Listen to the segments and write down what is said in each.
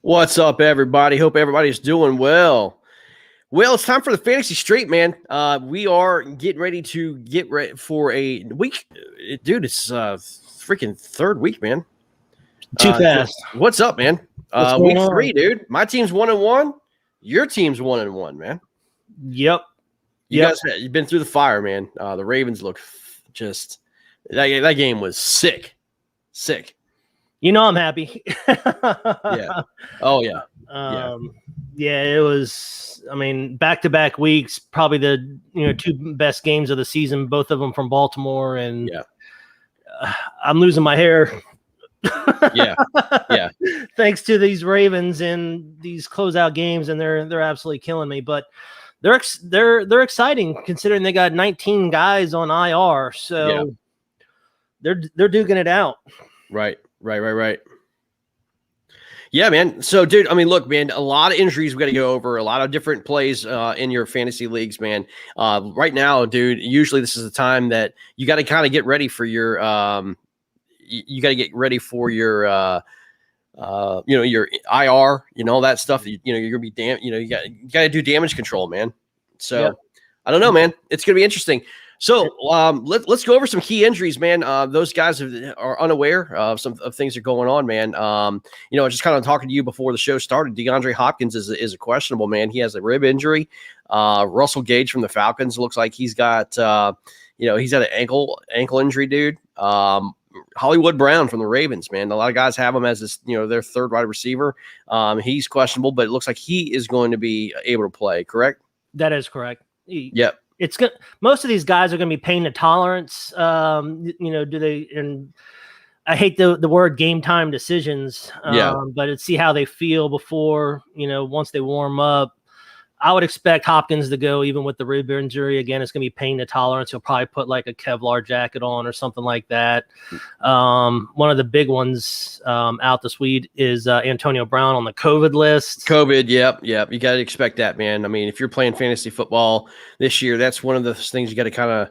What's up, everybody? Hope everybody's doing well. Well, it's time for the Fantasy Straight, man. We are getting ready to get ready for a week. Dude, it's freaking third week, man. Too fast. What's up, man? Week 3, dude. My team's 1-1. Your team's 1-1, man. Yep. You've been through the fire, man. The Ravens look just that game was sick. You know I'm happy. Yeah. Oh yeah. Yeah, it was. I mean, back-to-back weeks, probably the two best games of the season. Both of them from Baltimore, and I'm losing my hair. Yeah. Thanks to these Ravens and these closeout games, and they're absolutely killing me. But they're exciting considering they got 19 guys on IR, so they're duking it out. Right. Yeah, man. So, dude, I mean, look, man, a lot of injuries we got to go over, a lot of different plays in your fantasy leagues, man. Right now, dude, usually this is the time that you got to kind of get ready for your you got to get ready for your your IR, all that stuff. You're gonna be you got to do damage control, man. So I don't know, man. It's gonna be interesting. So let's go over some key injuries, man. Those guys are unaware of some of things that are going on, man. Just kind of talking to you before the show started. DeAndre Hopkins is a questionable, man. He has a rib injury. Russell Gage from the Falcons looks like he's got he's got an ankle injury, dude. Hollywood Brown from the Ravens, man. A lot of guys have him as this, their third wide receiver. He's questionable, but it looks like he is going to be able to play. Correct? That is correct. Yep. It's good. Most of these guys are going to be pain to tolerance. Do they? And I hate the word game time decisions. But it's see how they feel before, once they warm up. I would expect Hopkins to go even with the rib injury. Again, it's going to be pain to tolerance. He'll probably put like a Kevlar jacket on or something like that. One of the big ones out this week is Antonio Brown on the COVID list. COVID, yep. You got to expect that, man. I mean, if you're playing fantasy football this year, that's one of the things you got to kind of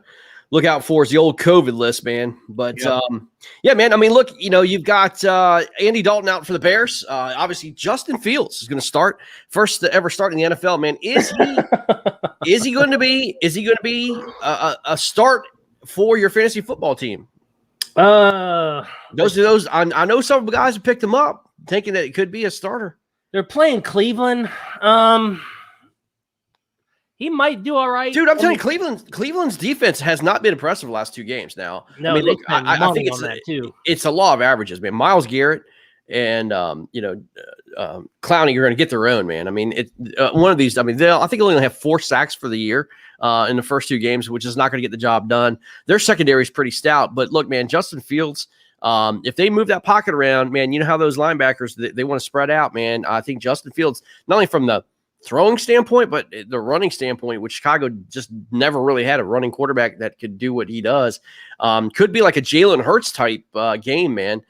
look out for is the old COVID list, man. But man. I mean, look, you've got Andy Dalton out for the Bears. Obviously, Justin Fields is going to start first to ever start in the NFL. Man, is he going to be a start for your fantasy football team? Those. I know some guys have picked him up, thinking that it could be a starter. They're playing Cleveland. He might do all right. Dude, I'm telling you, Cleveland's defense has not been impressive the last 2 games now. No, I mean, look, I think it's a law of averages, man. Myles Garrett and Clowney are going to get their own, man. I mean, one of these, I think they'll only have 4 sacks for the year in the first 2 games, which is not going to get the job done. Their secondary is pretty stout. But look, man, Justin Fields, if they move that pocket around, man, you know how those linebackers, they want to spread out, man. I think Justin Fields, not only from the throwing standpoint, but the running standpoint, which Chicago just never really had a running quarterback that could do what he does, could be like a Jalen Hurts type game, man.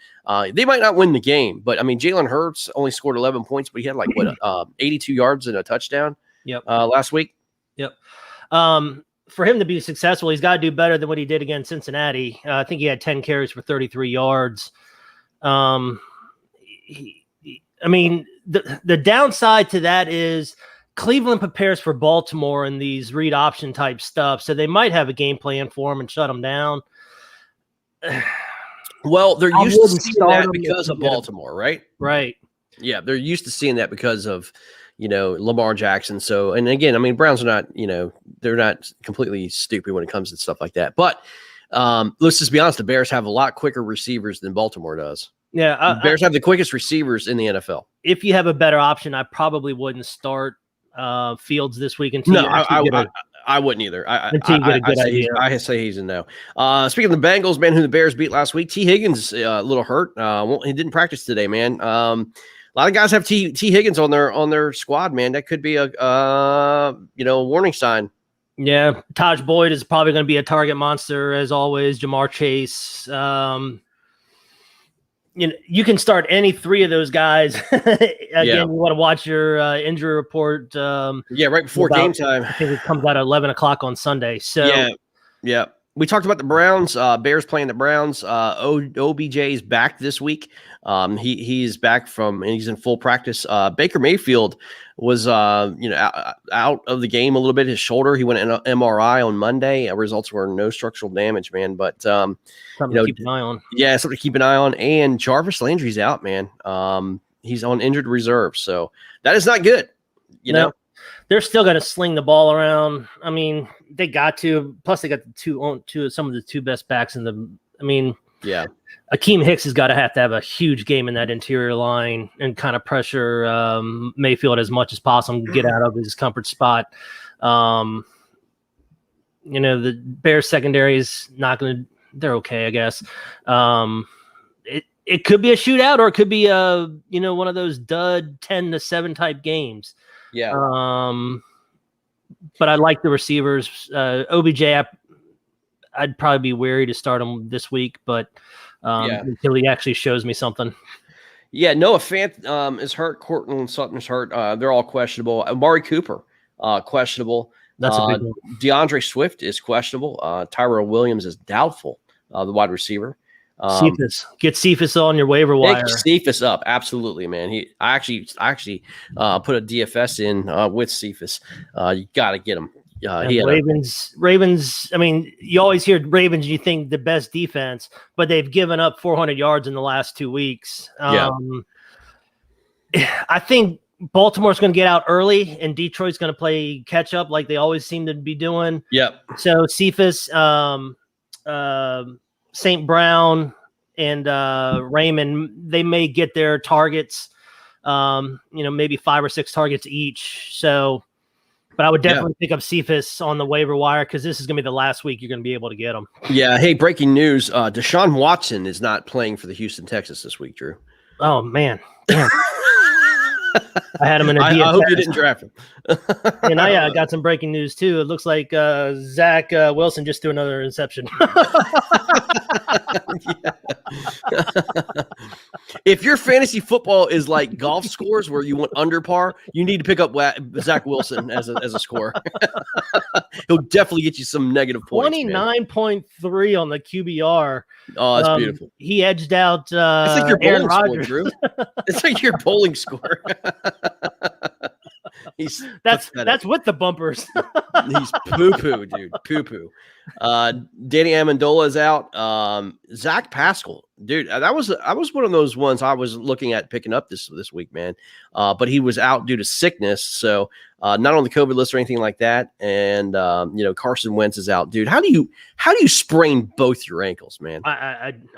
They might not win the game, but I mean, Jalen Hurts only scored 11 points, but he had 82 yards and a touchdown last week. Yep. For him to be successful, he's got to do better than what he did against Cincinnati. I think he had 10 carries for 33 yards. The downside to that is Cleveland prepares for Baltimore in these read option type stuff, so they might have a game plan for him and shut him down. Well, they're used to seeing that because of Baltimore, right? Right. Yeah, they're used to seeing that because of Lamar Jackson. So, and again, I mean, Browns are not they're not completely stupid when it comes to stuff like that. But let's just be honest, the Bears have a lot quicker receivers than Baltimore does. Yeah, the Bears have the quickest receivers in the NFL. If you have a better option, I probably wouldn't start Fields this week until I wouldn't either. Until you get a good idea. I say he's a no. Speaking of the Bengals, man, who the Bears beat last week, T. Higgins a little hurt. He didn't practice today, man. A lot of guys have T. Higgins on their squad, man. That could be a warning sign. Yeah, Taj Boyd is probably going to be a target monster as always. Jamar Chase. You can start any 3 of those guys. You want to watch your injury report. Right before game time. I think it comes out at 11 o'clock on Sunday. So yeah. We talked about the Browns. Bears playing the Browns. OBJ is back this week. He's back and he's in full practice. Baker Mayfield was out of the game a little bit. His shoulder. He went an MRI on Monday. Results were no structural damage, man. But something to keep an eye on. Yeah, something to keep an eye on. And Jarvis Landry's out, man. He's on injured reserve, so that is not good. You know. They're still going to sling the ball around. I mean, they got to. Plus, they got some of the two best backs in the. I mean, yeah. Akeem Hicks has got to have a huge game in that interior line and kind of pressure Mayfield as much as possible, get out of his comfort spot. The Bears secondary is not going to. They're okay, I guess. It could be a shootout, or it could be one of those dud 10-7 type games. Yeah. But I like the receivers. OBJ, I'd probably be wary to start him this week, but until he actually shows me something. Yeah, Noah Fant is hurt. Cortland Sutton's hurt. They're all questionable. Amari Cooper, questionable. That's a big one. DeAndre Swift is questionable. Tyrell Williams is doubtful, the wide receiver. Get Cephas on your waiver wire. Pick Cephas up, absolutely, man. I actually put a DFS in with Cephas. You got to get him. Ravens. I mean, you always hear Ravens. You think the best defense, but they've given up 400 yards in the last 2 weeks. I think Baltimore's going to get out early, and Detroit's going to play catch up like they always seem to be doing. Yep. So Cephas, St. Brown and Raymond, they may get their targets, maybe 5 or 6 targets each. So, but I would definitely pick up Cephas on the waiver wire because this is going to be the last week you're going to be able to get them. Yeah. Hey, breaking news. Deshaun Watson is not playing for the Houston Texans this week, Drew. Oh, man. Damn. I had him in a DFS. I hope you didn't draft him. And I got some breaking news, too. It looks like Zach Wilson just threw another interception. If your fantasy football is like golf scores where you want under par, you need to pick up Zach Wilson as a scorer. He'll definitely get you some negative points. 29.3 on the QBR. Oh, that's beautiful. He edged out it's like your Aaron bowling Rodgers. score, Drew. It's like your bowling score. That's with the bumpers. He's poo-poo, dude. Poo-poo. Danny Amendola is out. Zach Pascal, dude, I was one of those ones I was looking at picking up this week, man. But he was out due to sickness, so not on the COVID list or anything like that. And Carson Wentz is out, dude. How do you sprain both your ankles, man?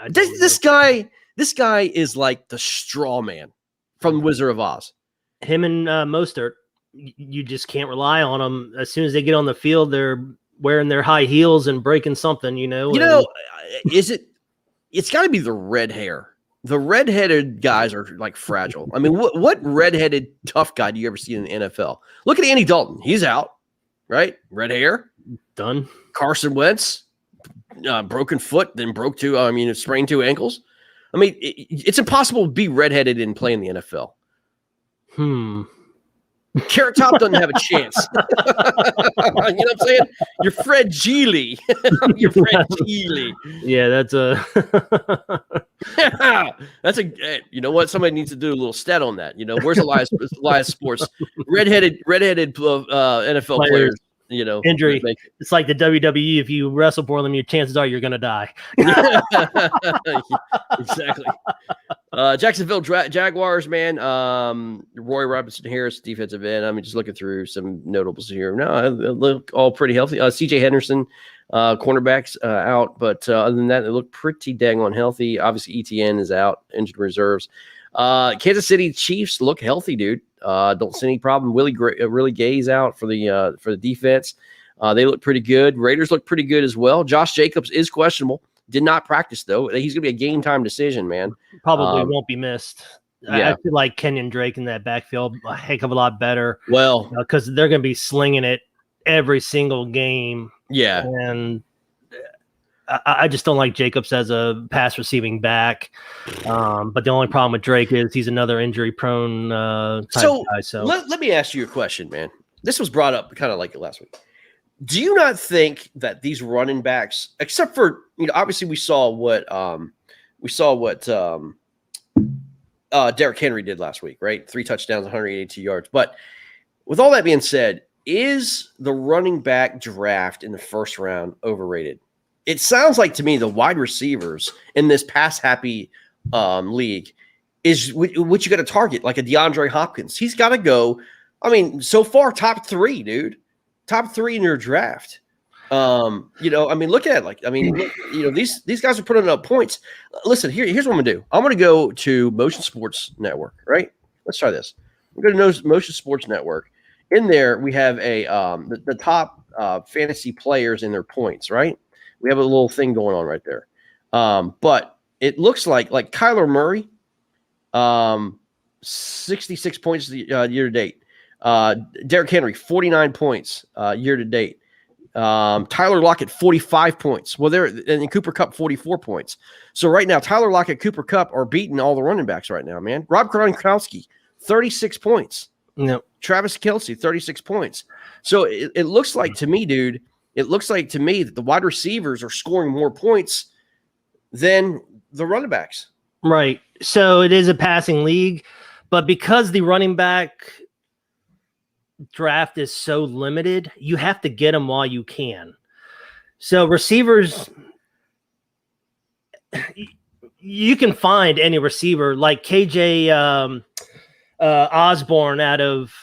This guy is like the straw man from Wizard of Oz. Him and Mostert, you just can't rely on them. As soon as they get on the field, they're wearing their high heels and breaking something, It's got to be the red hair. The redheaded guys are like fragile. I mean, what redheaded tough guy do you ever see in the NFL? Look at Andy Dalton. He's out, right? Red hair. Done. Carson Wentz, broken foot, then sprained 2 ankles. I mean, it's impossible to be redheaded and play in the NFL. Carrot Top doesn't have a chance. You know what I'm saying? You're Fred Geely. You're Fred Geely. Yeah, that's a. You know what? Somebody needs to do a little stat on that. Where's Elias Sports? Redheaded NFL players. Injury. It's like the WWE. If you wrestle for them, your chances are you're going to die. Exactly. Jacksonville Jaguars, man. Roy Robinson Harris, defensive end. I'm just looking through some notables here. No, they look all pretty healthy. CJ Henderson, cornerbacks out, but other than that, they look pretty dang on healthy. Obviously, ETN is out, injured reserves. Kansas City Chiefs look healthy, dude. Don't see any problem. Willie Gay's out for the defense. They look pretty good. Raiders look pretty good as well. Josh Jacobs is questionable. Did not practice though. He's gonna be a game time decision, man. Probably won't be missed. Yeah. I feel like Kenyan Drake in that backfield a heck of a lot better. Well, because they're gonna be slinging it every single game. Yeah, and I just don't like Jacobs as a pass receiving back. But the only problem with Drake is he's another injury prone type guy. So let me ask you a question, man. This was brought up kind of like last week. Do you not think that these running backs, except for, obviously we saw what Derrick Henry did last week, right? 3 touchdowns, 182 yards. But with all that being said, is the running back draft in the first round overrated? It sounds like to me the wide receivers in this pass-happy league is what you got to target, like a DeAndre Hopkins. He's got to go. I mean, so far, top 3, dude. Top 3 in your draft. Look at it. These guys are putting up points. Listen, here's what I'm gonna do. I'm gonna go to Motion Sports Network, right? Let's try this. We're gonna go to Motion Sports Network. In there, we have the top fantasy players in their points, right? We have a little thing going on right there. But it looks like Kyler Murray, 66 points year to date. Derrick Henry, 49 points year to date. Tyler Lockett, 45 points. Well, and Cooper Kupp, 44 points. So right now, Tyler Lockett, Cooper Kupp are beating all the running backs right now, man. Rob Gronkowski, 36 points. No. Travis Kelce, 36 points. So it looks like to me, dude, that the wide receivers are scoring more points than the running backs. Right. So it is a passing league, but because the running back draft is so limited, you have to get them while you can. So receivers, you can find any receiver like KJ Osborne out of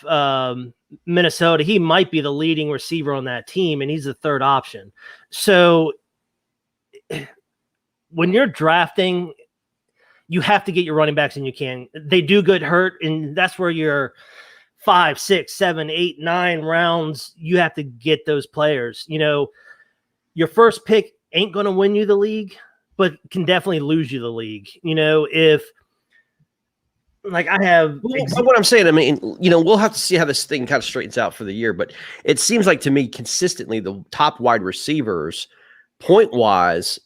Minnesota. He might be the leading receiver on that team, and he's the third option. So when you're drafting, you have to get your running backs, and you can. They do get hurt, and that's where your 5, 6, 7, 8, 9 rounds, you have to get those players. Your first pick ain't going to win you the league, but can definitely lose you the league. If like I have what I'm saying, I mean, we'll have to see how this thing kind of straightens out for the year, but it seems like to me consistently the top wide receivers point wise,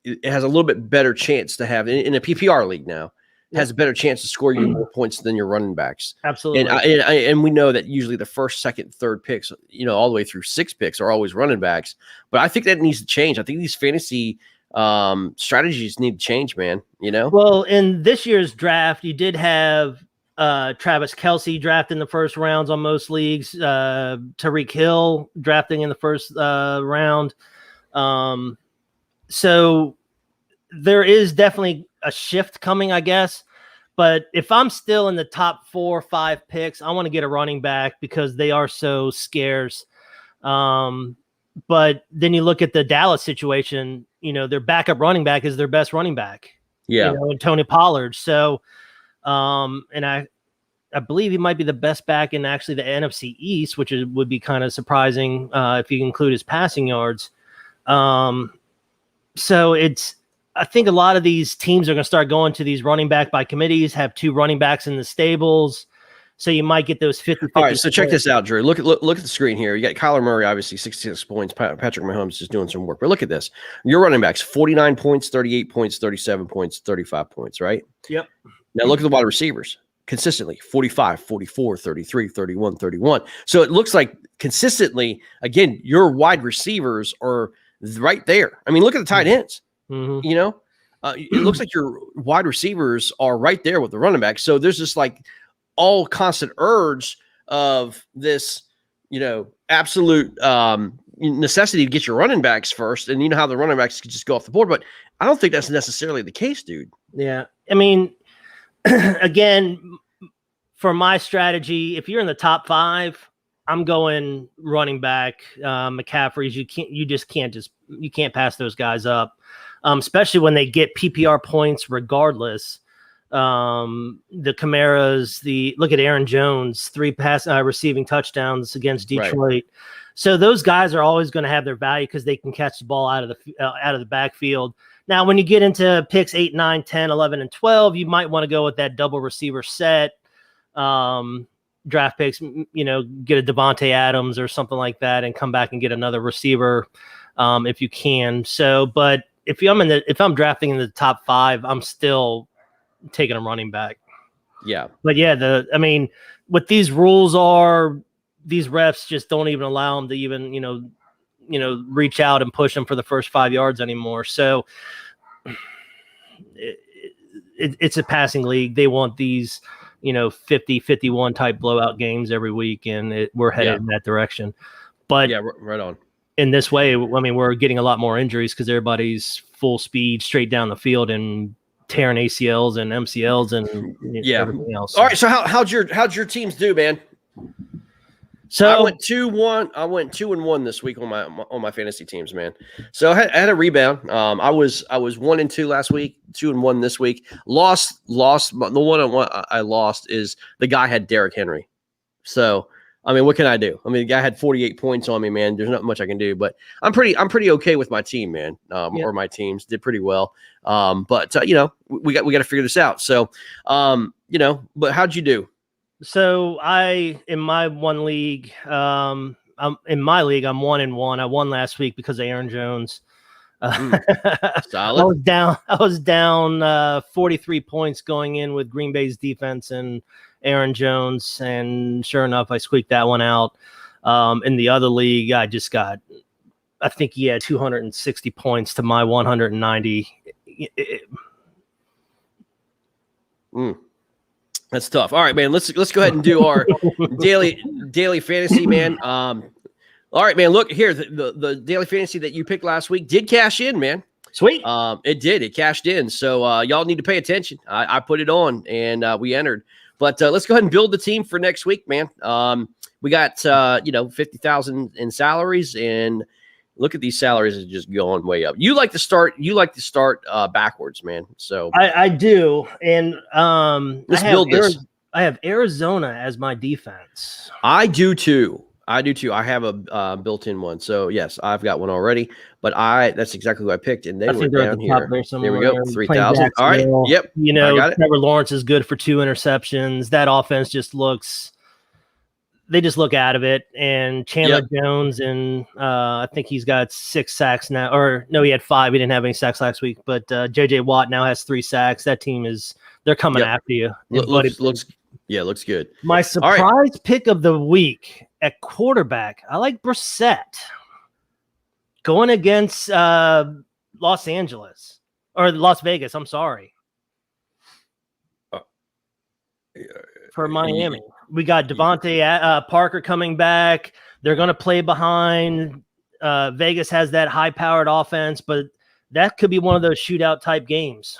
it has a little bit better chance to have in a PPR league now. Has a better chance to score you more points than your running backs. Absolutely. And we know that usually the first, second, third picks, all the way through 6 picks are always running backs. But I think that needs to change. I think these fantasy strategies need to change, man. Well, in this year's draft, you did have Travis Kelce drafted in the first rounds on most leagues, Tyreek Hill drafting in the first round. So there is definitely a shift coming, I guess. But if I'm still in the top 4 or 5 picks, I want to get a running back because they are so scarce. But then you look at the Dallas situation, their backup running back is their best running back. Yeah. And Tony Pollard. So, and I believe he might be the best back in actually the NFC East, which would be kind of surprising if you include his passing yards. So I think a lot of these teams are going to start going to these running back by committees, have 2 running backs in the stables. So you might get those 50-50. All right, so check this out, Drew. Look at the screen here. You got Kyler Murray, obviously 66 points. Patrick Mahomes is doing some work. But look at this. Your running backs, 49 points, 38 points, 37 points, 35 points, right? Yep. Now look at the wide receivers. Consistently, 45, 44, 33, 31, 31. So it looks like consistently, again, your wide receivers are right there. I mean, look at the tight ends. Mm-hmm. It looks like your wide receivers are right there with the running back. So there's just like all constant urge of this, absolute necessity to get your running backs first. And you know how the running backs can just go off the board. But I don't think that's necessarily the case, dude. Yeah. I mean, again, for my strategy, if you're in the top 5, I'm going running back, McCaffrey's. You can't pass those guys up. Especially when they get PPR points regardless. The Camaras, look at Aaron Jones, 3 receiving touchdowns against Detroit. Right. So those guys are always going to have their value because they can catch the ball out of the backfield. Now, when you get into picks 8, 9, 10, 11, and 12, you might want to go with that double receiver set. Draft picks, get a Devontae Adams or something like that and come back and get another receiver if you can. So, but if I'm drafting in the top 5, I'm still taking a running back. Yeah. But yeah, what these rules are, these refs just don't even allow them to even, reach out and push them for the first 5 yards anymore. So it's a passing league. They want these, 50-51 type blowout games every week, and we're headed in that direction. But right on. In this way, we're getting a lot more injuries because everybody's full speed straight down the field and tearing ACLs and MCLs and everything else. All right, so how'd your teams do, man? So I went 2-1. I went 2-1 this week on my fantasy teams, man. So I had a rebound. I was 1-2 last week, 2-1 this week. Lost. The one I lost is the guy had Derrick Henry. So what can I do? The guy had 48 points on me, man. There's not much I can do, but I'm pretty okay with my team, man. Or my teams did pretty well. But we got to figure this out. So but how'd you do? So in my one league, I'm 1-1. I won last week because of Aaron Jones. Solid. I was down 43 points going in with Green Bay's defense and Aaron Jones, and sure enough, I squeaked that one out. In the other league, I think he had 260 points to my 190. That's tough. All right, man. Let's go ahead and do our daily fantasy, man. All right, man. Look here, the daily fantasy that you picked last week did cash in, man. Sweet. It did. It cashed in. So y'all need to pay attention. I put it on and we entered. But let's go ahead and build the team for next week, man. We got 50,000 in salaries, and look at these salaries are just going way up. You like to start backwards, man. So I do, and let's build this. I have Arizona as my defense. I do too. I have a built-in one. So yes, I've got one already. But that's exactly what I picked, and they were down here. There we go, 3,000. All right. Yep. Trevor Lawrence is good for 2 interceptions. That offense just looks. They just look out of it, and Chandler Jones, and I think he's got 6 sacks now. Or no, he had 5. He didn't have any sacks last week. But J.J. Watt now has 3 sacks. That team they're coming after you. Looks good. My surprise pick of the week at quarterback, I like Brissett going against Las Vegas. I'm sorry. For Miami. We got Devontae Parker coming back. They're going to play behind. Vegas has that high-powered offense, but that could be one of those shootout type games.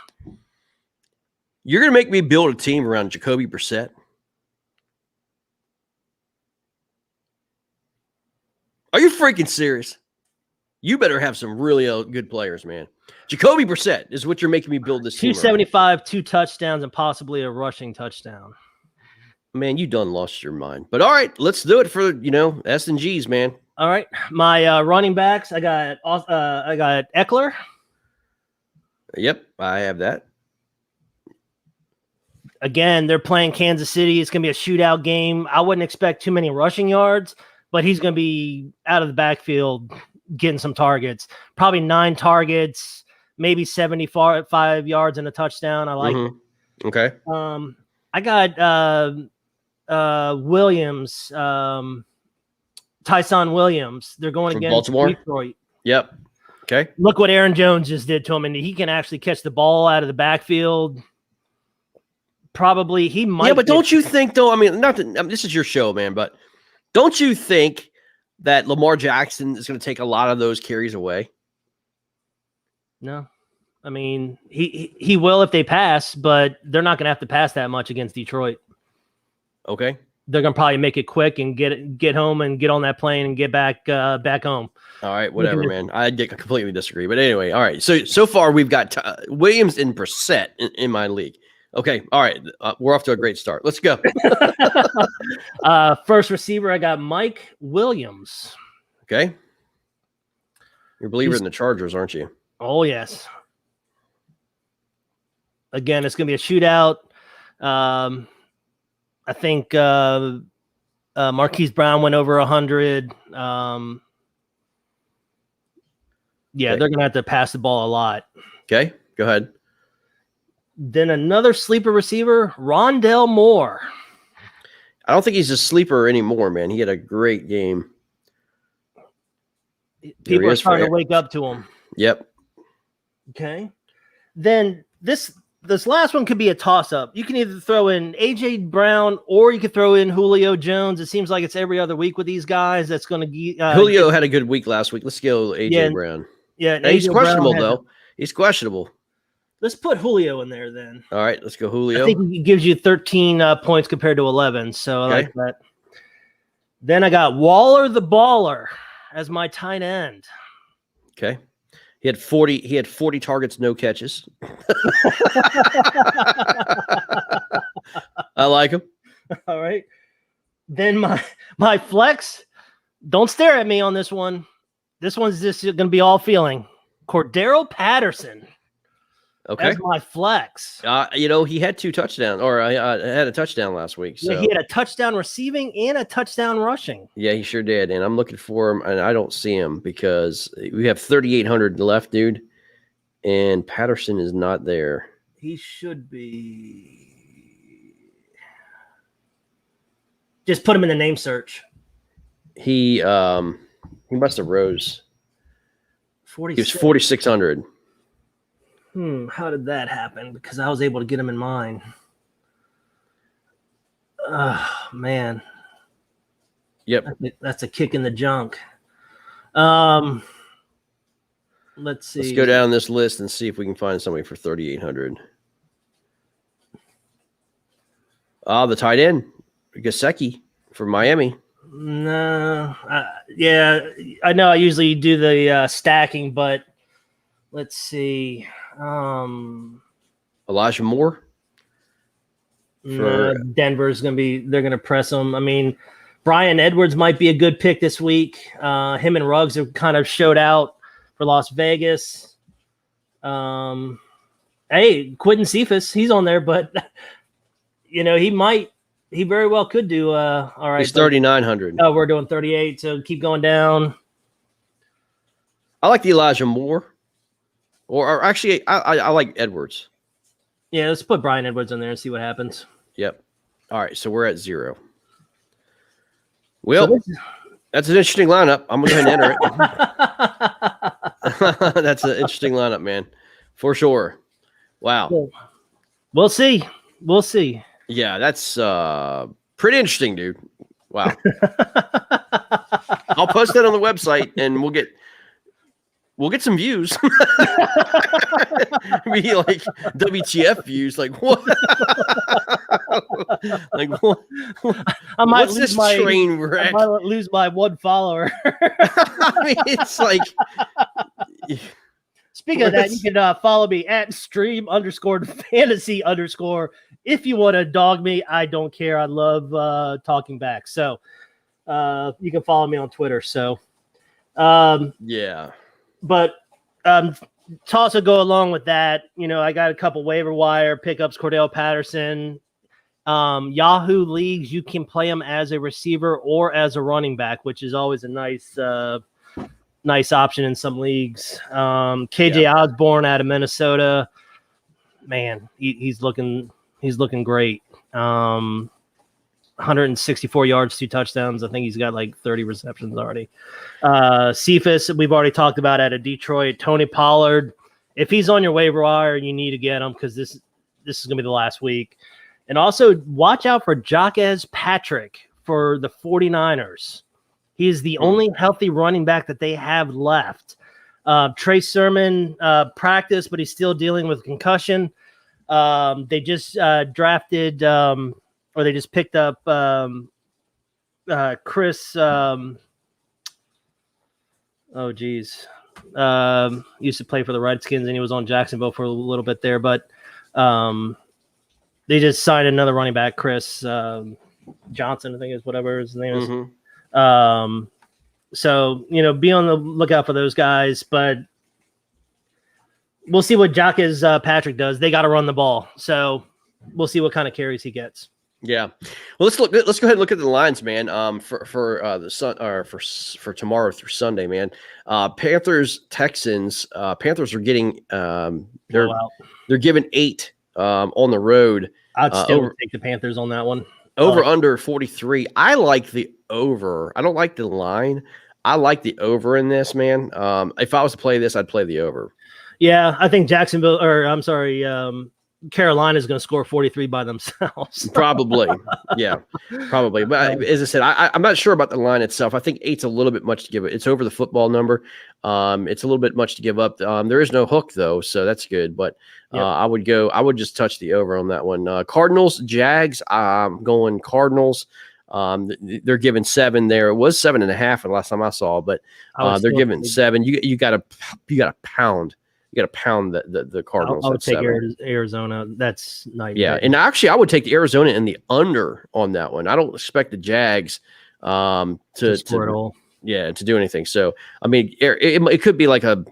You're going to make me build a team around Jacoby Brissett? Are you freaking serious? You better have some really good players, man. Jacoby Brissett is what you're making me build this team around. 275, 2 touchdowns, and possibly a rushing touchdown. Man, you done lost your mind. But all right, let's do it for S and G's, man. All right, my running backs. I got Eckler. Yep, I have that. Again, they're playing Kansas City. It's gonna be a shootout game. I wouldn't expect too many rushing yards, but he's gonna be out of the backfield getting some targets. Probably 9 targets, maybe 75 yards and a touchdown. I like it. Okay. I got Williams, Tyson Williams. They're going against Baltimore? Detroit. Yep. Okay. Look what Aaron Jones just did to him, and he can actually catch the ball out of the backfield. Probably he might. Yeah, but don't you think though? This is your show, man, but don't you think that Lamar Jackson is going to take a lot of those carries away? No. He will if they pass, but they're not going to have to pass that much against Detroit. Okay. They're going to probably make it quick and get home and get on that plane and get back home. All right, whatever, man. I completely disagree. But anyway, all right. So far we've got Williams and Brissett in my league. Okay, all right. We're off to a great start. Let's go. First receiver, I got Mike Williams. Okay. You're a believer in the Chargers, aren't you? Oh, yes. Again, it's going to be a shootout. I think Marquise Brown went over 100. They're going to have to pass the ball a lot. Okay, go ahead. Then another sleeper receiver, Rondelle Moore. I don't think he's a sleeper anymore, man. He had a great game. People are starting to wake up to him. Yep. Okay. Then this last one could be a toss-up. You can either throw in A.J. Brown or you could throw in Julio Jones. It seems like it's every other week with these guys. That's going to Julio had a good week last week. Let's go A.J. Brown. Yeah, he's questionable, though. He's questionable. Let's put Julio in there then. All right, let's go Julio. I think he gives you 13 points compared to 11, so I like that. Then I got Waller the Baller as my tight end. Okay. He had 40 targets, no catches. I like him. All right. Then my flex, don't stare at me on this one. This one's just going to be all feeling. Cordero Patterson. Okay. That's my flex. He had 2 touchdowns, or had a touchdown last week. So. Yeah, he had a touchdown receiving and a touchdown rushing. Yeah, he sure did. And I'm looking for him, and I don't see him because we have 3,800 left, dude. And Patterson is not there. He should be. Just put him in the name search. He must have rose. 46. He was 4,600. How did that happen? Because I was able to get him in mine. Oh, man. Yep. That's a kick in the junk. Let's see. Let's go down this list and see if we can find somebody for 3,800. The tight end, Gesicki from Miami. No. Yeah, I know I usually do the stacking, but let's see. Elijah Moore. Denver's they're gonna press him. I mean, Brian Edwards might be a good pick this week. Him and Ruggs have kind of showed out for Las Vegas. Quentin Cephas, he's on there, but he very well could do all right. He's 3,900. Oh, we're doing 38, so keep going down. I like the Elijah Moore. Or actually, I like Edwards. Yeah, let's put Brian Edwards in there and see what happens. Yep. All right, so we're at 0. Well, that's an interesting lineup. I'm going to go ahead and enter it. That's an interesting lineup, man, for sure. Wow. We'll see. Yeah, that's pretty interesting, dude. Wow. I'll post that on the website, and we'll get some views. Be like WTF views. Like what? Like what? I might What's lose this my train wreck? I might lose my one follower. I mean, it's like. Speaking of that, you can follow me at stream_fantasy_. If you want to dog me, I don't care. I love talking back. So you can follow me on Twitter. So yeah. But to also go along with that, I got a couple waiver wire pickups, Cordell Patterson. Yahoo leagues, you can play him as a receiver or as a running back, which is always a nice option in some leagues. KJ Osborne out of Minnesota, man, he's looking great. 164 yards, 2 touchdowns. I think he's got like 30 receptions already. Cephas, we've already talked about out of Detroit. Tony Pollard, if he's on your waiver wire, you need to get him because this is going to be the last week. And also watch out for Jarvis Patrick for the 49ers. He is the only healthy running back that they have left. Trey Sermon practiced, but he's still dealing with concussion. They just drafted or they just picked up Chris. Used to play for the Redskins, and he was on Jacksonville for a little bit there. But they just signed another running back, Chris Johnson, I think is whatever his name is. So, be on the lookout for those guys. But we'll see what Jarvis Patrick does. They got to run the ball. So we'll see what kind of carries he gets. Yeah, well, let's go ahead and look at the lines, man. For the sun or for tomorrow through Sunday, man. Panthers Texans. Panthers are getting they're giving 8 on the road. I'd still take the Panthers on that one. Over under 43. I like the over. I don't like the line. I like the over in this, man. If I was to play this, I'd play the over. Yeah, I think Carolina is going to score 43 by themselves. Probably. Yeah, probably. But as I said, I'm not sure about the line itself. I think 8's a little bit much to give it. It's over the football number. It's a little bit much to give up. There is no hook though, so that's good. But I would just touch the over on that one. Cardinals, Jags. I'm going Cardinals. They're giving 7 there. It was 7.5 the last time I saw, but they're giving 7. You got to pound. You got to pound the Cardinals. I would take Arizona. That's nice. Yeah, and actually, I would take the Arizona and the under on that one. I don't expect the Jags to score at all. Yeah, to do anything. So, I mean, it could be like a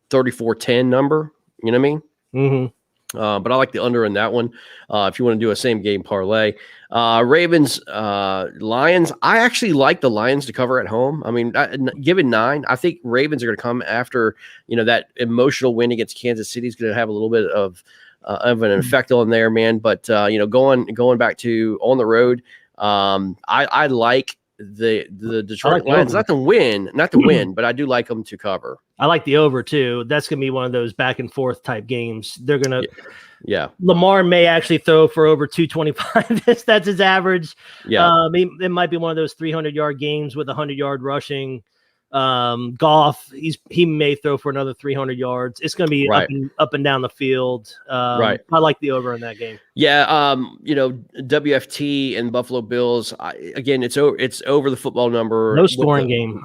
34-10 number. You know what I mean? Mm-hmm. But I like the under in that one. If you want to do a same game parlay, Ravens, Lions. I actually like the Lions to cover at home. I mean, given 9, I think Ravens are going to come after, that emotional win against Kansas City is going to have a little bit of an effect on there, man. But going back to on the road, I like the Detroit Lions not to win, but I do like them to cover. I like the over too. That's going to be one of those back and forth type games. They're going to, Lamar may actually throw for over 225. That's his average. Yeah. It might be one of those 300-yard games with 100-yard rushing. Goff, he may throw for another 300 yards. It's going to be up and down the field. I like the over in that game. Yeah, WFT and Buffalo Bills. It's over the football number. No scoring game.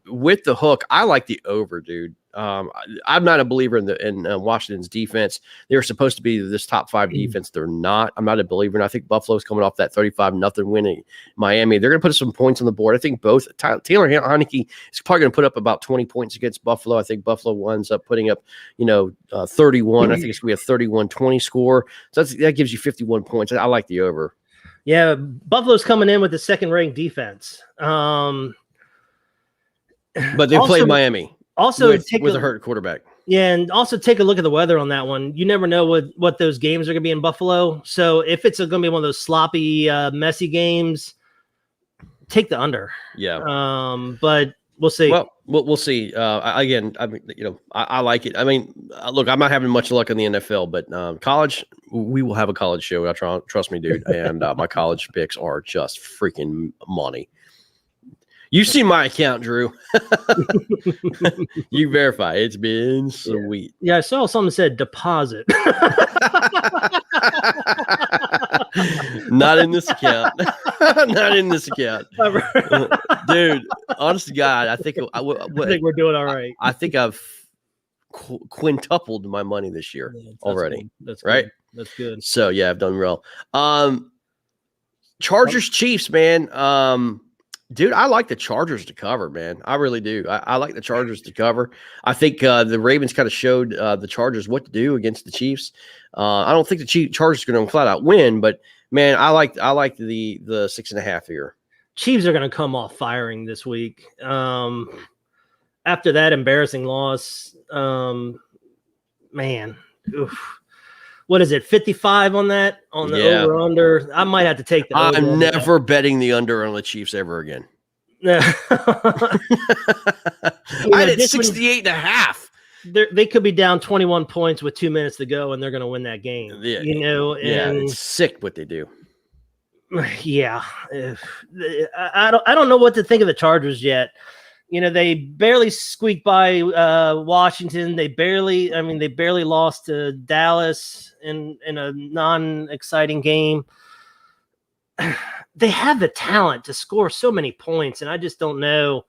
With the hook. I like the over, dude. I'm not a believer in Washington's defense. They're supposed to be this top 5 defense. They're not. I'm not a believer, and I think Buffalo's coming off that 35-0 win in Miami. They're going to put some points on the board. I think both Taylor Heinicke is probably going to put up about 20 points against Buffalo. I think Buffalo ends up putting up 31. I think it's going to be a 31-20 score. So that gives you 51 points. I like the over. Yeah, Buffalo's coming in with the second-ranked defense. But they played Miami. Also, with a hurt quarterback. Yeah, and also take a look at the weather on that one. You never know what those games are going to be in Buffalo. So if it's going to be one of those sloppy, messy games, take the under. Yeah. But we'll see. Well, we'll see. Again, I mean, I like it. I mean, look, I'm not having much luck in the NFL, but college, we will have a college show. Trust me, dude. And my college picks are just freaking money. You see my account, Drew. You verify. It's been sweet. Yeah, I saw something that said deposit. Not in this account. Not in this account. Dude, honest to God, I think we're doing all right. I think I've quintupled my money this year already. Good. That's right. Good. That's good. So, yeah, I've done well. Chargers, Chiefs, man. Dude, I like the Chargers to cover, man. I really do. I like the Chargers to cover. I think the Ravens kind of showed the Chargers what to do against the Chiefs. I don't think the Chargers are going to flat out win, but man, I like the 6.5 here. Chiefs are going to come off firing this week. After that embarrassing loss, man, oof. What is it? 55 on that the over under. I might have to take the over. I'm never betting the under on the Chiefs ever again. I had 68.5. They could be down 21 points with 2 minutes to go, and they're going to win that game. Yeah, and it's sick what they do. Yeah, I don't know what to think of the Chargers yet. They barely squeaked by Washington. They barely lost to Dallas in a non-exciting game. They have the talent to score so many points, and I just don't know.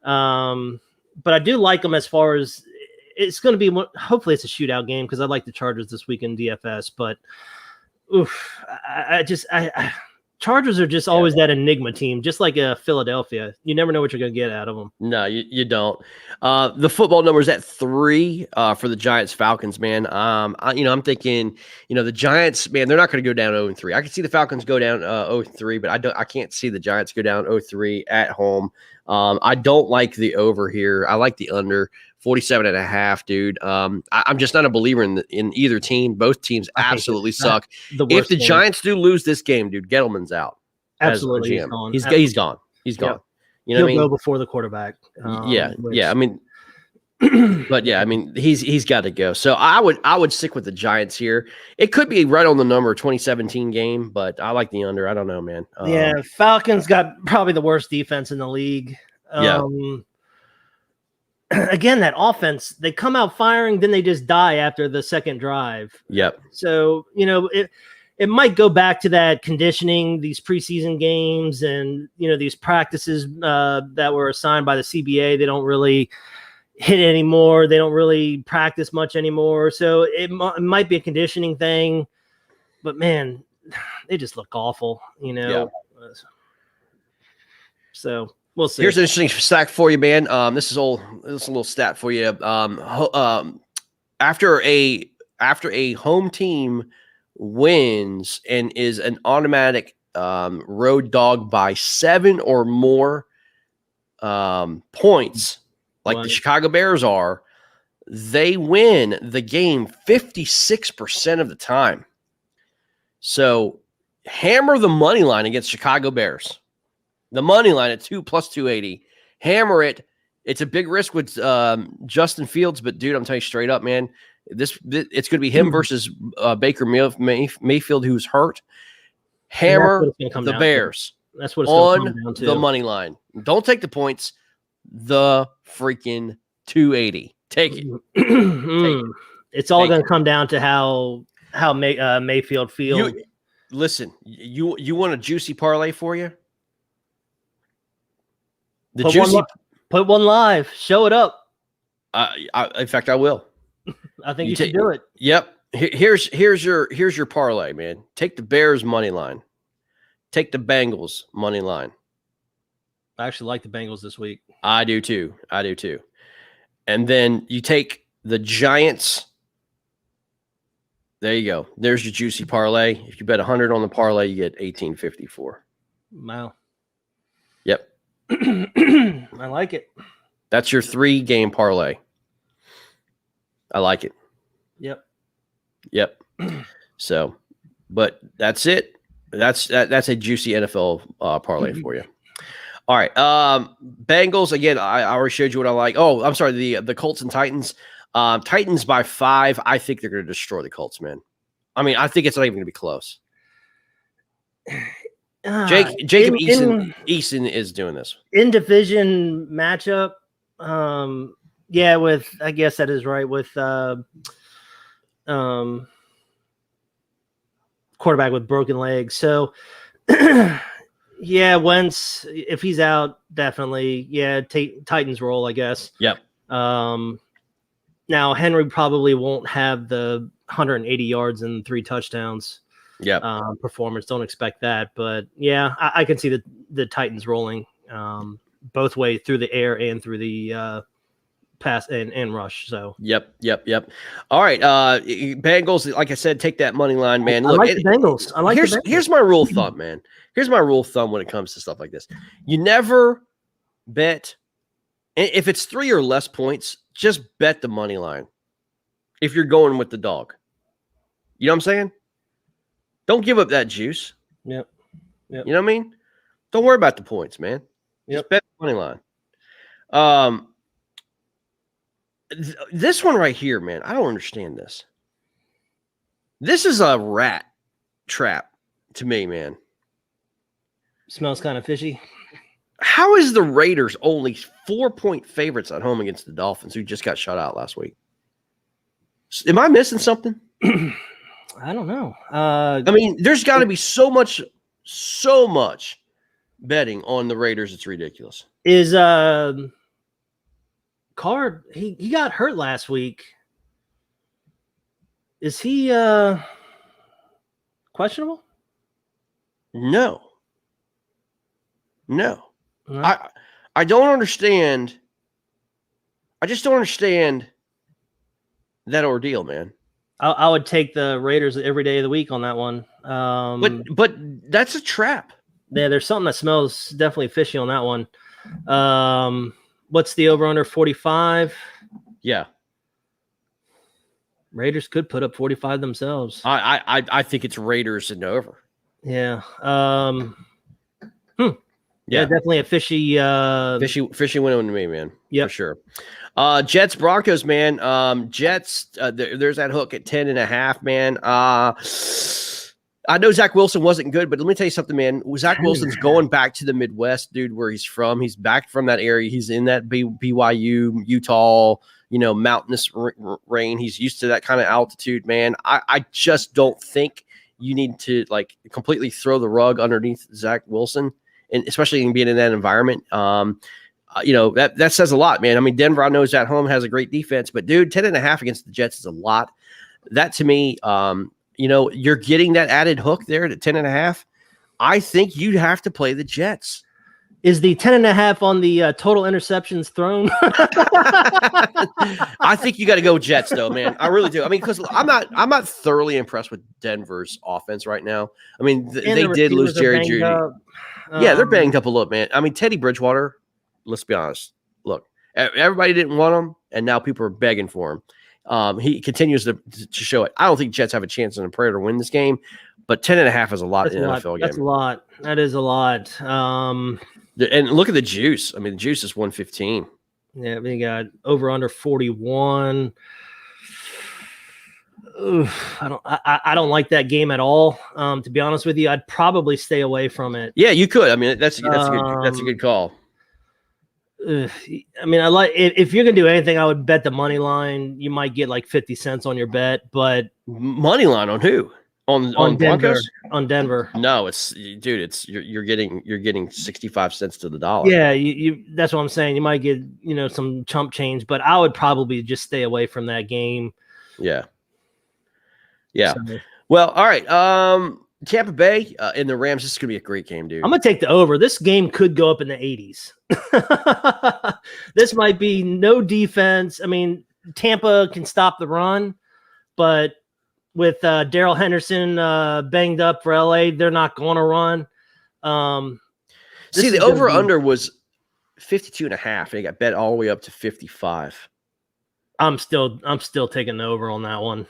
But I do like them as far as it's going to be. Hopefully, it's a shootout game because I like the Chargers this week in DFS. But Chargers are just always that enigma team, just like Philadelphia. You never know what you're going to get out of them. No, you don't. The football number is at 3 for the Giants Falcons, man. I'm thinking, the Giants, man, they're not going to go down 0-3. I can see the Falcons go down 0-3, but I can't see the Giants go down 0-3 at home. I don't like the over here. I like the under 47.5, dude. I'm just not a believer in either team. Both teams absolutely suck. If the Giants do lose this game, dude, Gettleman's out. Absolutely, he's gone. He's gone. You know what I mean? He'll go before the quarterback. Yeah. I mean, but yeah, I mean, he's got to go. So I would stick with the Giants here. It could be right on the number 2017 game, but I like the under. I don't know, man. Falcons got probably the worst defense in the league. Again, that offense, they come out firing, then they just die after the second drive. Yep. So, it might go back to that conditioning, these preseason games and, these practices that were assigned by the CBA. They don't really hit anymore. They don't really practice much anymore. So it might be a conditioning thing, but man, they just look awful, Yeah. So we'll see. Here's an interesting stat for you, man. This is a little stat for you. After a home team wins and is an automatic road dog by 7 or more points, like the Chicago Bears are, they win the game 56% of the time. So hammer the money line against Chicago Bears. The money line at 2 plus 280. Hammer it. It's a big risk with Justin Fields, but dude, I'm telling you straight up, man, it's going to be him versus Baker Mayfield, who's hurt. Hammer the Bears. That's what it's going to come down to. The money line. Don't take the points. The freaking 280. Take it. It's all going to come down to how Mayfield feels. Listen, you want a juicy parlay for you? Put one live. Show it up. In fact, I will. I think you should do it. Yep. Here's your parlay, man. Take the Bears money line. Take the Bengals money line. I actually like the Bengals this week. I do too. And then you take the Giants. There you go. There's your juicy parlay. If you bet 100 on the parlay, you get 1854. Wow. Yep. I like it. That's your 3-game parlay. I like it. Yep. So, but that's it. That's a juicy NFL parlay for you. All right. Bengals, again, I already showed you what I like. Oh, I'm sorry, the Colts and Titans. Titans by 5. I think they're going to destroy the Colts, man. I mean, I think it's not even going to be close. Jacob Eason is doing this. In division matchup, with, I guess that is right, with quarterback with broken legs. So, Wentz, if he's out, definitely, Titans roll, I guess. Yep. Now, Henry probably won't have the 180 yards and 3 touchdowns performance. Don't expect that. But, I can see the Titans rolling both ways, through the air and through the pass and rush. So Yep. All right. Bengals, like I said, take that money line, man. Look, I like the Bengals. Here's my rule of thumb, man. Here's my rule of thumb when it comes to stuff like this. You never bet. If it's 3 or less points, just bet the money line. If you're going with the dog, you know what I'm saying? Don't give up that juice. Yep. You know what I mean? Don't worry about the points, man. Just bet the money line. This one right here, man, I don't understand this. This is a rat trap to me, man. Smells kind of fishy. How is the Raiders only 4-point favorites at home against the Dolphins, who just got shut out last week? Am I missing something? I don't know. I mean, there's got to be so much betting on the Raiders. It's ridiculous. Is Card, he got hurt last week. Is he questionable? No. I don't understand. I just don't understand that ordeal, man. I would take the Raiders every day of the week on that one. But that's a trap. Yeah, there's something that smells definitely fishy on that one. What's the over under 45? Yeah. Raiders could put up 45 themselves. I think it's Raiders and over. Yeah. Yeah, definitely a fishy win to me, man. Yeah, for sure. Jets Broncos, man. Jets. There's that hook at 10.5, man. I know Zach Wilson wasn't good, but let me tell you something, man. Zach Wilson's going back to the Midwest, dude, where he's from. He's back from that area. He's in that BYU, Utah, mountainous rain. He's used to that kind of altitude, man. I just don't think you need to completely throw the rug underneath Zach Wilson, and especially in being in that environment. That says a lot, man. I mean, Denver, I know, is at home, has a great defense, but dude, 10.5 against the Jets is a lot. That to me, you're getting that added hook there at 10.5. I think you'd have to play the Jets. Is the 10.5 on the total interceptions thrown? I think you got to go Jets, though, man. I really do. I mean, because I'm not thoroughly impressed with Denver's offense right now. I mean, they did lose Jerry Jeudy. Yeah, they're banged up a little, man. I mean, Teddy Bridgewater. Let's be honest. Look, everybody didn't want him, and now people are begging for him. He continues to show it. I don't think Jets have a chance in a prayer to win this game, but 10.5 is a lot in an NFL game. That's a lot. That is a lot. And look at the juice. I mean, the juice is 115. Yeah, we got over under 41. Oof, I don't like that game at all. To be honest with you, I'd probably stay away from it. Yeah, you could. I mean, that's a good call. I mean, I like if you're gonna do anything, I would bet the money line. You might get like 50 cents on your bet, but money line on who? On Denver. Broncos? On Denver. No, you're getting 65 cents to the dollar. Yeah, you that's what I'm saying. You might get some chump change, but I would probably just stay away from that game. Yeah. So. Well, all right. Tampa Bay and the Rams. This is gonna be a great game, dude. I'm gonna take the over. This game could go up in the 80s. This might be no defense. I mean, Tampa can stop the run, but with Darrell Henderson banged up for LA, they're not going to run. See, the over-under was 52.5, and it got bet all the way up to 55. I'm still taking the over on that one.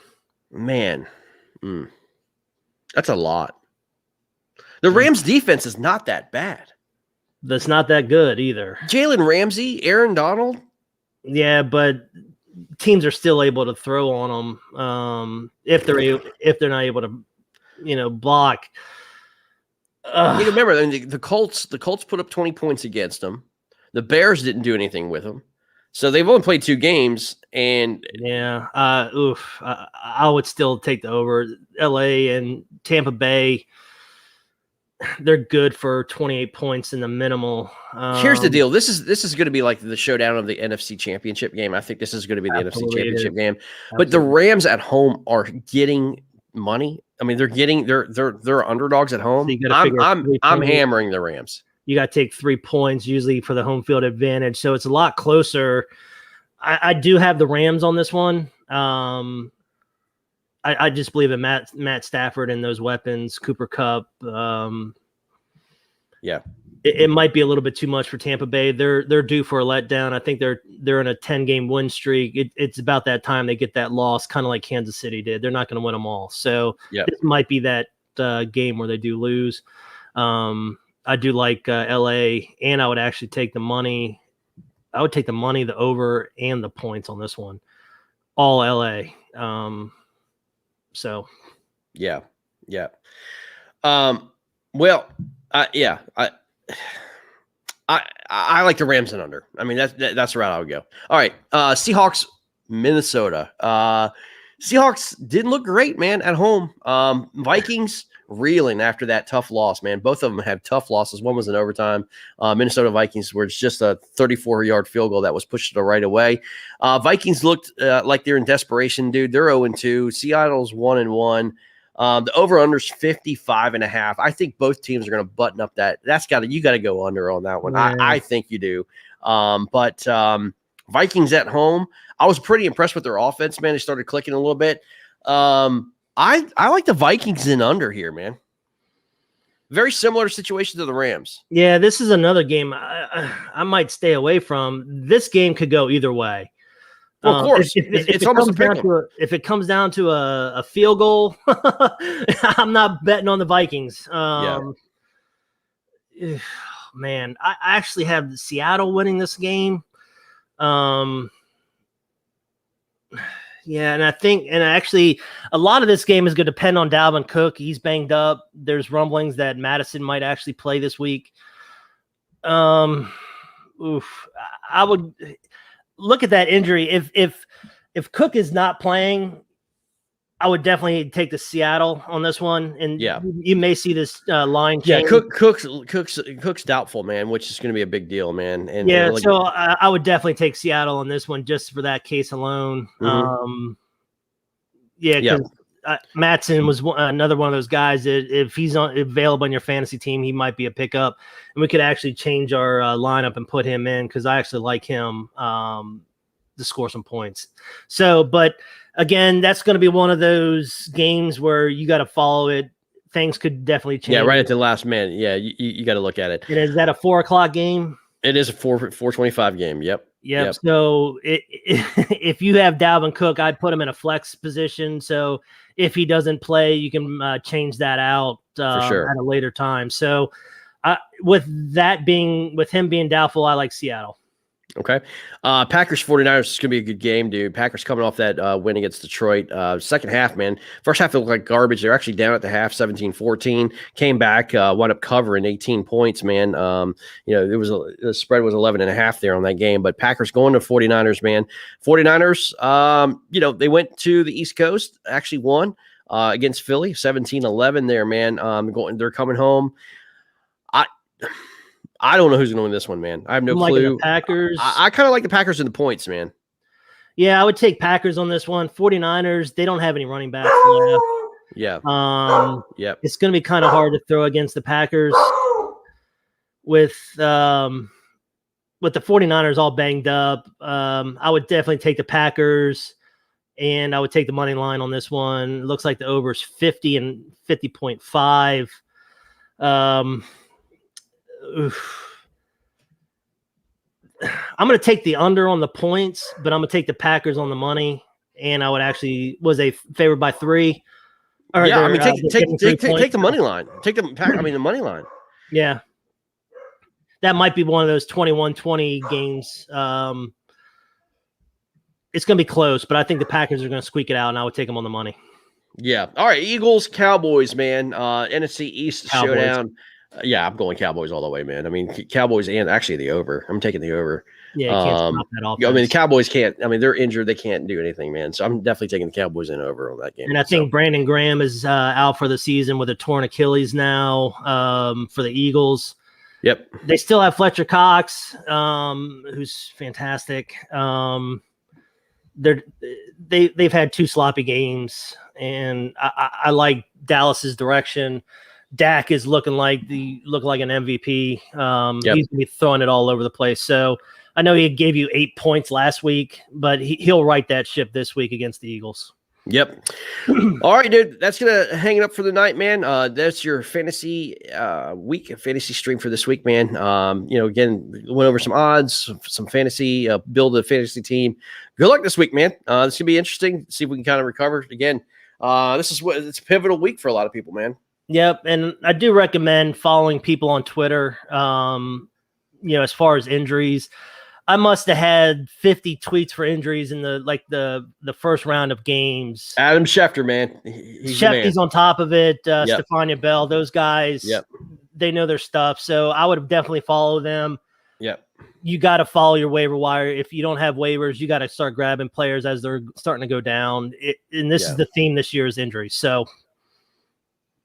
Man, that's a lot. The Rams' defense is not that bad. That's not that good either. Jalen Ramsey, Aaron Donald. Yeah, but teams are still able to throw on them if they're not able to, block. You remember the Colts put up 20 points against them. The Bears didn't do anything with them, so they've only played 2 games. And yeah, I would still take the over. LA and Tampa Bay, they're good for 28 points in the minimal. Here's the deal. This is going to be like the showdown of the NFC Championship game. I think this is going to be the NFC Championship game. But the Rams at home are getting money. I mean, they're underdogs at home. So I'm hammering the Rams. You got to take 3 points usually for the home field advantage. So it's a lot closer. I do have the Rams on this one. I just believe in Matt Stafford and those weapons, Cooper Kupp. It might be a little bit too much for Tampa Bay. They're due for a letdown. I think they're in a 10-game win streak. It's about that time they get that loss, kind of like Kansas City did. They're not going to win them all. So this might be that game where they do lose. I do like LA, and I would actually take the money. I would take the money, the over, and the points on this one. All LA. So, yeah. I like the Rams and under. I mean, that's the route I would go. All right, Seahawks, Minnesota. Seahawks didn't look great, man, at home. Vikings reeling after that tough loss, man. Both of them have tough losses. One was in overtime. Minnesota Vikings were just a 34-yard field goal that was pushed the right away. Vikings looked like they're in desperation, dude. They're 0-2. Seattle's 1-1. The over-under's 55.5. I think both teams are going to button up that. You got to go under on that one. Yeah. I think you do. But Vikings at home, I was pretty impressed with their offense, man. They started clicking a little bit. I like the Vikings in under here, man. Very similar situation to the Rams. Yeah, this is another game I might stay away from. This game could go either way. Well, of course, it's almost a pick 'em. If it comes down to a field goal, I'm not betting on the Vikings. man, I actually have Seattle winning this game. Yeah, and I think, and actually, a lot of this game is going to depend on Dalvin Cook. He's banged up. There's rumblings that Madison might actually play this week. I would look at that injury. If Cook is not playing, I would definitely take the Seattle on this one, and you may see this line change. Yeah, Cook's doubtful, man, which is going to be a big deal, man. And so I would definitely take Seattle on this one just for that case alone. Because Matson was another one of those guys that if he's available on your fantasy team, he might be a pickup, and we could actually change our lineup and put him in because I actually like him to score some points. So, but again, that's going to be one of those games where you got to follow it. Things could definitely change. Yeah, right at the last minute. Yeah, you got to look at it. And is that a 4:00 game? It is a 4:25 game. Yep. So if you have Dalvin Cook, I'd put him in a flex position. So if he doesn't play, you can change that out for sure at a later time. So with him being doubtful, I like Seattle. Okay. Packers 49ers is going to be a good game, dude. Packers coming off that win against Detroit. Second half, man. First half, it looked like garbage. They're actually down at the half, 17-14. Came back, wound up covering 18 points, man. The spread was 11.5 there on that game. But Packers going to 49ers, man. 49ers, they went to the East Coast, actually won against Philly, 17-11 there, man. They're coming home. I don't know who's going to win this one, man. I have no clue. The Packers. I kind of like the Packers in the points, man. Yeah, I would take Packers on this one. 49ers, they don't have any running backs left. Yeah. It's going to be kind of hard to throw against the Packers with the 49ers all banged up. I would definitely take the Packers, and I would take the money line on this one. It looks like the over is 50 and 50.5. I'm going to take the under on the points, but I'm going to take the Packers on the money, and I would actually favored by 3. Take the money line. Take the money line. Yeah, that might be one of those 21-20 games. It's going to be close, but I think the Packers are going to squeak it out, and I would take them on the money. Yeah. All right, Eagles, Cowboys, man. NFC East Cowboys. Showdown. Yeah, I'm going Cowboys all the way, man. I mean, Cowboys and actually the over. I'm taking the over. Yeah, you can't stop that offense. I mean, the Cowboys can't. I mean, they're injured. They can't do anything, man. So I'm definitely taking the Cowboys in over on that game. And I think Brandon Graham is out for the season with a torn Achilles now for the Eagles. Yep. They still have Fletcher Cox, who's fantastic. They've had 2 sloppy games, and I like Dallas's direction. Dak is looking like an MVP. He's going to be throwing it all over the place. So I know he gave you 8 points last week, but he'll right that ship this week against the Eagles. Yep. All right, dude. That's going to hang it up for the night, man. That's your fantasy fantasy stream for this week, man. Again, went over some odds, some fantasy, build a fantasy team. Good luck this week, man. This is going to be interesting. See if we can kind of recover. Again, it's a pivotal week for a lot of people, man. Yep, and I do recommend following people on Twitter. As far as injuries, I must have had 50 tweets for injuries in the first round of games. Adam Schefter, man, Schefter's on top of it. Stephania Bell, those guys, they know their stuff. So I would definitely follow them. Yep. You got to follow your waiver wire. If you don't have waivers, you got to start grabbing players as they're starting to go down. And this is the theme this year is injuries. So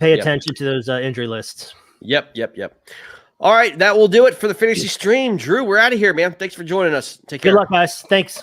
pay attention to those injury lists. Yep. All right, that will do it for the fantasy stream. Drew, we're out of here, man. Thanks for joining us. Take care. Good luck, guys. Thanks.